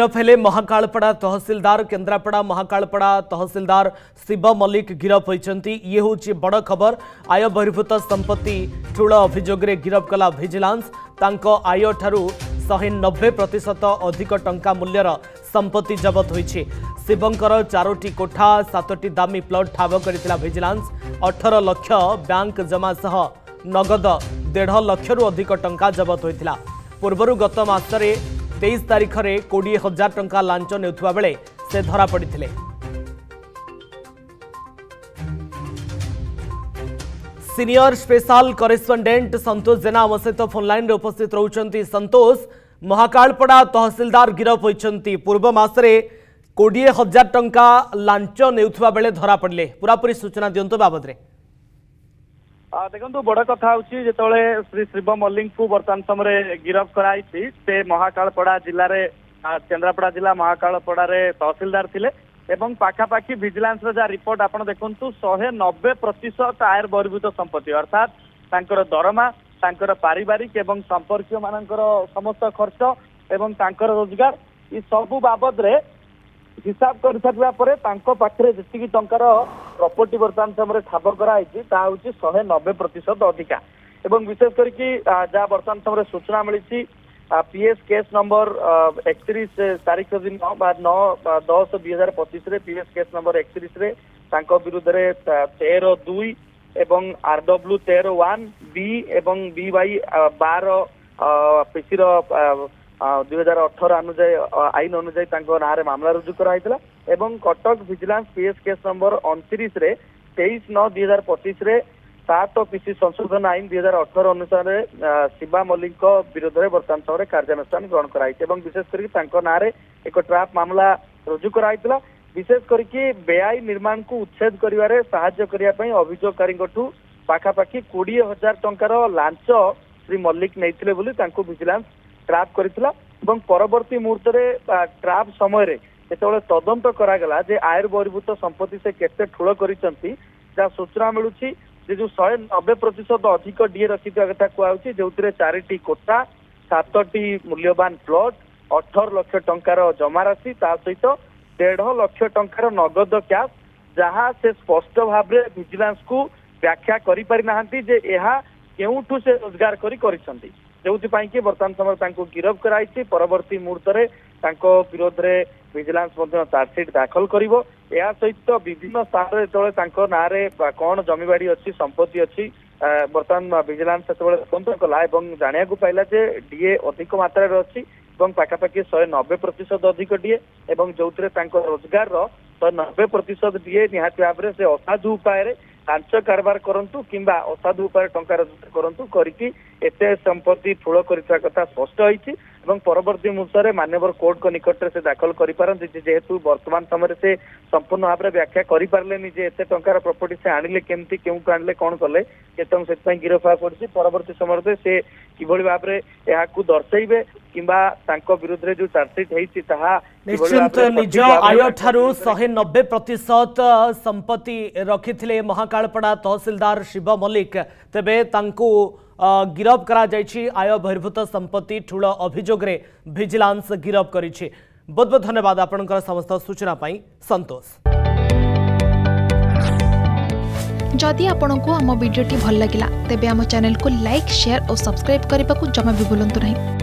गिरफ हेले महाकालपड़ा तहसीलदार केन्द्रापड़ा महाकालपड़ा तहसीलदार शिव मल्लिक गिरफ होती। ये हूँ बड़ खबर। आय बहिर्भूत संपत्ति ठूल अभियोग गिरफ कला विजिलेंस। तांको आय ठारू 190% अधिक टंका मूल्यर संपत्ति जबत होईछि। शिवंकर 4टी कोठा 7टी दामी प्लॉट ठाब करथिला विजिलेंस। 18 लाख बैंक जमा सह नगद 1.5 लाख रु अधिक टंका जबत होईथिला। पूर्वरु गत मासरे 23 तारीख में 20,000 टंका लांच नेउथुवा बेले से धरा पड़िथिले। सीनियर स्पेशल करेस्पोंडेंट संतोष जेना आम सहित फोनलाइन रे उपस्थित रहउचंती। संतोष, महाकालपड़ा तहसीलदार गिरफ होइचंती। पूर्व मासरे 20,000 टंका लांच नेउथुवा बेले धरा पड़ले। पूरापूरी सूचना दियंतो बाबद रे। देखो बड़ कथा हूँ जो श्री शिव मल्लिक को बर्तमान समय गिरफ कराई से महाकालपड़ा जिले में केन्द्रापड़ा जिला महाकालपड़ा तहसीलदार थिले एवं पाखापाखि विजिलेंस जहाँ रिपोर्ट आपड़ देखु 190% आयर बहिर्भूत संपत्ति अर्थात तांकर दरमा तांकर पारिवारिक एवं संपर्क मानकर समस्त खर्च एवं तांकर रोजगार ये सबू बाबद रे हिसाब कर सारा पाखे जी टंकार प्रॉपर्टी बर्तमान समय ठाब कराई 190% अधिका एवं विशेष करके जहाँ बर्तमान समय सूचना मिली पीएस केस नंबर 31 तारीख दिन 9/10/2025 पीएस केस नंबर 31 रे तांको विरुद्ध रे 13/2 एवं आरडब्ल्यू 13/1 बी एवं BY 12 पीसी 2018 अनुजाई आईन अनुजाई ना मामला रुजु कराइला एवं Cuttack vigilance PS case number 29 रे 23/9/2025 रे 7 पीसी संशोधन आईन 2018 अनुसार शिवा मल्लिक विरोध में बर्तमान समय कार्यानुष्ठान ग्रहण कराई विशेष करके ना एक ट्राप मामला रुजु कराइला। विशेष करके बेआईन निर्माण को उच्छेद करिवारे सहायता करने अभियोगकारी पाखापाखि 20,000 टंकार लांच श्री मल्लिक नहीं विजिलेंस ट्राप करथिला एवं परवर्ती मुहूर्त में ट्राप समय जो तदंत करागला जे आयर बहिर्भूत संपत्ति से केते ठूल करिसंती जहाँ सूचना मिलूची जो 190% अधिक डीए रखिथिया कथा कहउची जो 4टी कोठा 7टी मूल्यवान प्लॉट 18 लाख टंकार जमा राशि ता सहित 1.5 लाख टंकार नगद कैश जहाँ से स्पष्ट भाव में विजिलेंस को व्याख्या करि पारि नाहंती जे एहा केउठु से रोजगार करिसंती जो बर्तमान समय गिरफ कराई। परवर्ती मुहूर्त में विरोध में विजिलेंस चार्जसीट दाखल करिवो। या सहित विभिन्न स्थान जो ना कौन जमीबाड़ी अच्छी संपत्ति अच्छी बर्तमान विजिलेंस तदंत कला जाना पाइला जे डीए अधिक मात्रा अच्छी पाखापाखि 190% अधिक डीए जो रोजगार 190% डीए निहाती भाव से असाधु उपाय लांच कारबार करंतु किंबा असाधु उपाय टंका रोजगार करंतु करिकी एते संपत्ति ठूल करिथा कथा स्पष्ट होईछि एवं परवर्ती मुहूर्त मान्यवर कोर्ट को निकट से दाखल करि पारंती जेहेतु वर्तमान समय से संपूर्ण भाव में व्याख्या करि पारलेनी जे एते टंकार प्रॉपर्टी से आनिले केमती केउ आनिले कोन कले केतम सेतपई गिरफ पड़छि। परवर्ती समय से किभଳି भाव में याकू दर्शाइबे किंबा तांको विरुद्ध रे जो चार्जसीट हेछि ताहा निश्चित निज आय ठारू 190% संपत्ति रखिथिले महाकालपड़ा तहसीलदार शिव मल्लिक। तेबे तांको गिरफ करा जायछि आय बहिर्भूत संपत्ति ठूल अभियोग रे विजिलेंस गिरफ करिछि। बहुत बहुत धन्यवाद आपनकर समस्त सूचना पाई संतोष। जदि आपंक आम भिडी भल लगा तेब आम चैनल को लाइक शेयर और सब्सक्राइब करने को जमा भी भूलु नहीं।